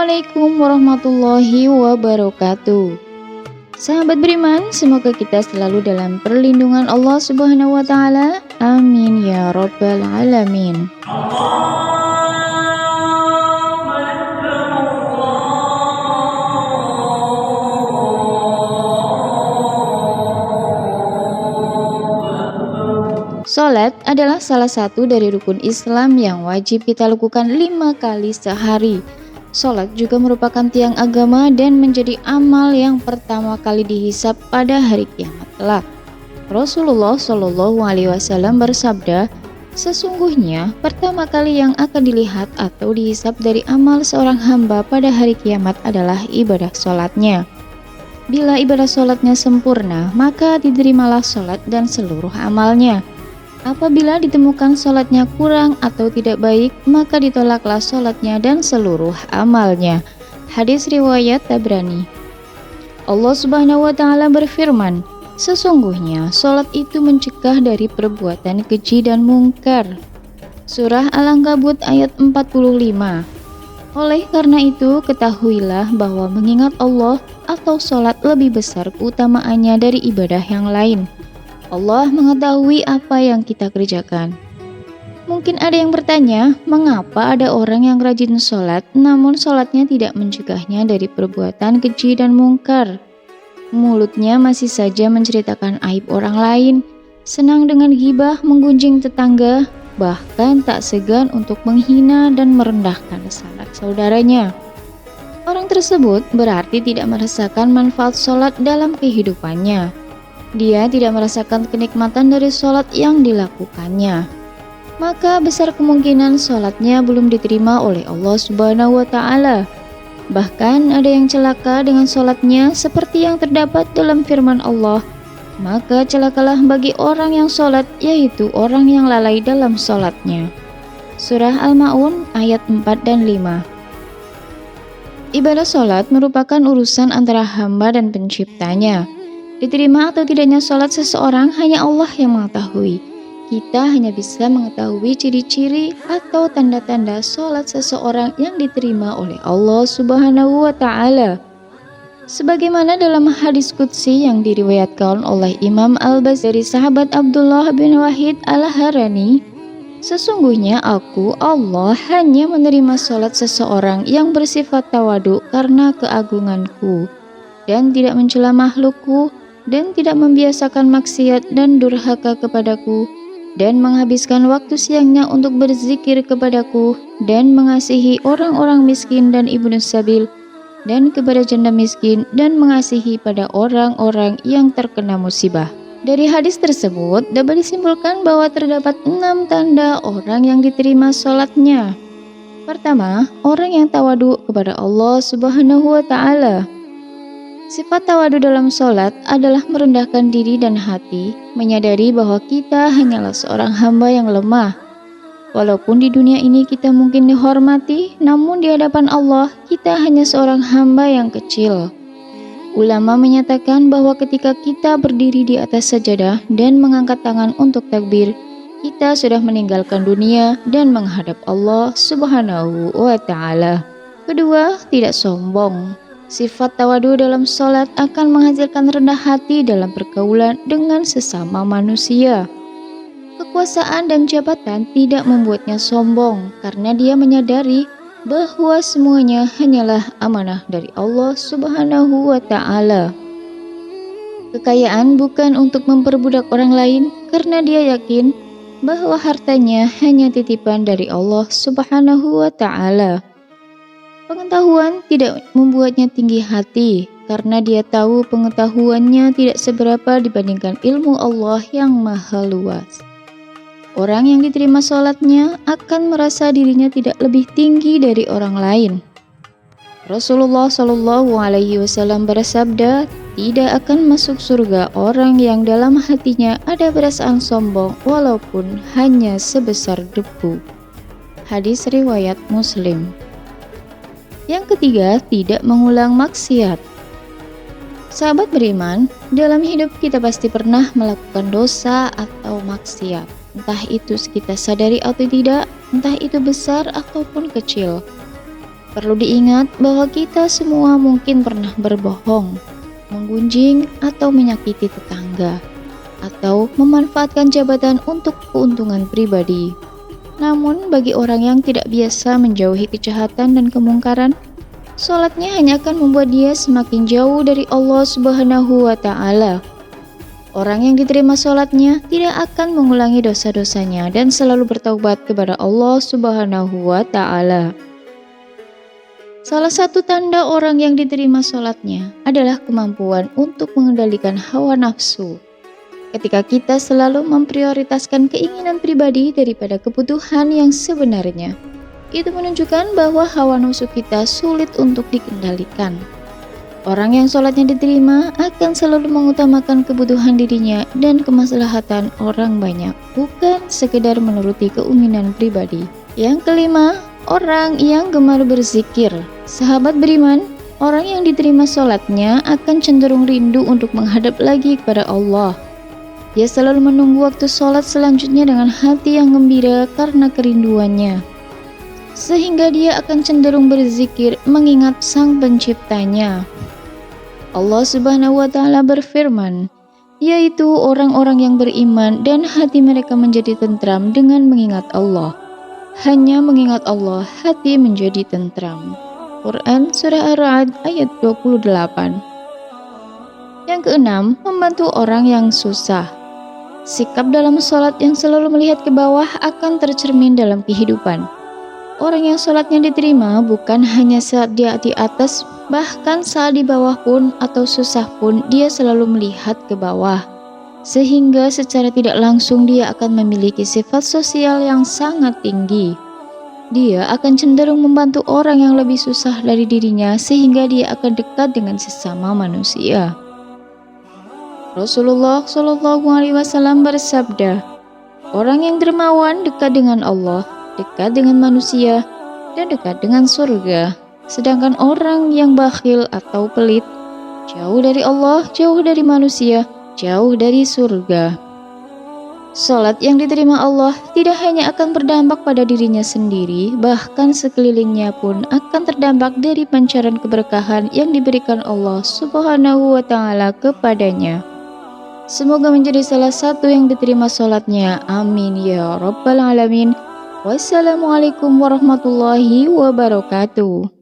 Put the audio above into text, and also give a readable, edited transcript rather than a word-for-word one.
Assalamualaikum warahmatullahi wabarakatuh. Sahabat beriman, semoga kita selalu dalam perlindungan Allah Subhanahu wa taala. Amin ya rabbal alamin. Salat adalah salah satu dari rukun Islam yang wajib kita lakukan 5 kali sehari. Salat juga merupakan tiang agama dan menjadi amal yang pertama kali dihisab pada hari kiamat kelak. Rasulullah Shallallahu Alaihi Wasallam bersabda, sesungguhnya pertama kali yang akan dilihat atau dihisab dari amal seorang hamba pada hari kiamat adalah ibadah salatnya. Bila ibadah salatnya sempurna, maka diterimalah salat dan seluruh amalnya. Apabila ditemukan salatnya kurang atau tidak baik, maka ditolaklah salatnya dan seluruh amalnya. Hadis riwayat Tabrani. Allah Subhanahu wa taala berfirman, sesungguhnya salat itu mencegah dari perbuatan keji dan mungkar. Surah Al-Ankabut ayat 45. Oleh karena itu, ketahuilah bahwa mengingat Allah atau salat lebih besar keutamaannya dari ibadah yang lain. Allah mengetahui apa yang kita kerjakan. Mungkin ada yang bertanya, mengapa ada orang yang rajin sholat, namun sholatnya tidak mencegahnya dari perbuatan keji dan mungkar? Mulutnya masih saja menceritakan aib orang lain, senang dengan ghibah menggunjing tetangga, bahkan tak segan untuk menghina dan merendahkan sanak saudaranya. Orang tersebut berarti tidak merasakan manfaat sholat dalam kehidupannya. Dia tidak merasakan kenikmatan dari sholat yang dilakukannya. Maka besar kemungkinan sholatnya belum diterima oleh Allah Subhanahu wa taala. Bahkan ada yang celaka dengan sholatnya seperti yang terdapat dalam firman Allah. Maka celakalah bagi orang yang sholat, yaitu orang yang lalai dalam sholatnya. Surah Al-Ma'un ayat 4 dan 5. Ibadah sholat merupakan urusan antara hamba dan penciptanya. Diterima atau tidaknya sholat seseorang hanya Allah yang mengetahui. Kita hanya bisa mengetahui ciri-ciri atau tanda-tanda sholat seseorang yang diterima oleh Allah Subhanahu wa ta'ala. Sebagaimana dalam hadis qudsi yang diriwayatkan oleh Imam Al-Bazari sahabat Abdullah bin Wahid Al-Harani, sesungguhnya aku, Allah, hanya menerima sholat seseorang yang bersifat tawadu karena keagunganku, dan tidak mencela makhlukku, dan tidak membiasakan maksiat dan durhaka kepadaku, dan menghabiskan waktu siangnya untuk berzikir kepadaku, dan mengasihi orang-orang miskin dan ibnu sabil, dan kepada janda miskin, dan mengasihi pada orang-orang yang terkena musibah. Dari hadis tersebut dapat disimpulkan bahwa terdapat 6 tanda orang yang diterima sholatnya. Pertama, orang yang tawadu kepada Allah Subhanahu wa ta'ala. Sifat tawadu dalam sholat adalah merendahkan diri dan hati, menyadari bahwa kita hanyalah seorang hamba yang lemah. Walaupun di dunia ini kita mungkin dihormati, namun di hadapan Allah kita hanya seorang hamba yang kecil. Ulama menyatakan bahwa ketika kita berdiri di atas sajadah dan mengangkat tangan untuk takbir, kita sudah meninggalkan dunia dan menghadap Allah Subhanahu wa ta'ala. Kedua, tidak sombong. Sifat tawadu dalam sholat akan menghasilkan rendah hati dalam pergaulan dengan sesama manusia. Kekuasaan dan jabatan tidak membuatnya sombong karena dia menyadari bahwa semuanya hanyalah amanah dari Allah Subhanahu wa ta'ala. Kekayaan bukan untuk memperbudak orang lain karena dia yakin bahwa hartanya hanya titipan dari Allah Subhanahu wa ta'ala. Pengetahuan tidak membuatnya tinggi hati karena dia tahu pengetahuannya tidak seberapa dibandingkan ilmu Allah yang maha luas. Orang yang diterima sholatnya akan merasa dirinya tidak lebih tinggi dari orang lain. Rasulullah Shallallahu Alaihi Wasallam bersabda, tidak akan masuk surga orang yang dalam hatinya ada perasaan sombong walaupun hanya sebesar debu. Hadis riwayat Muslim. Yang ketiga, tidak mengulang maksiat. Sahabat beriman, dalam hidup kita pasti pernah melakukan dosa atau maksiat. Entah itu kita sadari atau tidak, entah itu besar ataupun kecil. Perlu diingat bahwa kita semua mungkin pernah berbohong, menggunjing, atau menyakiti tetangga, atau memanfaatkan jabatan untuk keuntungan pribadi. Namun, bagi orang yang tidak biasa menjauhi kejahatan dan kemungkaran, sholatnya hanya akan membuat dia semakin jauh dari Allah Subhanahu wa Ta'ala. Orang yang diterima sholatnya tidak akan mengulangi dosa-dosanya dan selalu bertaubat kepada Allah Subhanahu wa Ta'ala. Salah satu tanda orang yang diterima sholatnya adalah kemampuan untuk mengendalikan hawa nafsu. Ketika kita selalu memprioritaskan keinginan pribadi daripada kebutuhan yang sebenarnya, itu menunjukkan bahwa hawa nafsu kita sulit untuk dikendalikan. Orang yang sholatnya diterima akan selalu mengutamakan kebutuhan dirinya dan kemaslahatan orang banyak, bukan sekedar menuruti keinginan pribadi. Yang kelima, orang yang gemar berzikir. Sahabat beriman, orang yang diterima sholatnya akan cenderung rindu untuk menghadap lagi kepada Allah. Dia selalu menunggu waktu sholat selanjutnya dengan hati yang gembira karena kerinduannya, sehingga dia akan cenderung berzikir mengingat Sang Penciptanya. Allah Subhanahu wa Ta'ala berfirman, yaitu orang-orang yang beriman dan hati mereka menjadi tentram dengan mengingat Allah. Hanya mengingat Allah, hati menjadi tentram. Quran Surah Ar-Ra'd ayat 28. Yang keenam, membantu orang yang susah. Sikap dalam sholat yang selalu melihat ke bawah akan tercermin dalam kehidupan. Orang yang sholatnya diterima bukan hanya saat dia di atas, bahkan saat di bawah pun atau susah pun dia selalu melihat ke bawah. Sehingga secara tidak langsung dia akan memiliki sifat sosial yang sangat tinggi. Dia akan cenderung membantu orang yang lebih susah dari dirinya sehingga dia akan dekat dengan sesama manusia. Rasulullah Shallallahu Alaihi Wasallam bersabda, orang yang dermawan dekat dengan Allah, dekat dengan manusia, dan dekat dengan surga. Sedangkan orang yang bakhil atau pelit, jauh dari Allah, jauh dari manusia, jauh dari surga. Salat yang diterima Allah tidak hanya akan berdampak pada dirinya sendiri, bahkan sekelilingnya pun akan terdampak dari pancaran keberkahan yang diberikan Allah Subhanahu wa Ta'ala kepadanya. Semoga menjadi salah satu yang diterima salatnya. Amin ya Rabbal Alamin. Wassalamualaikum warahmatullahi wabarakatuh.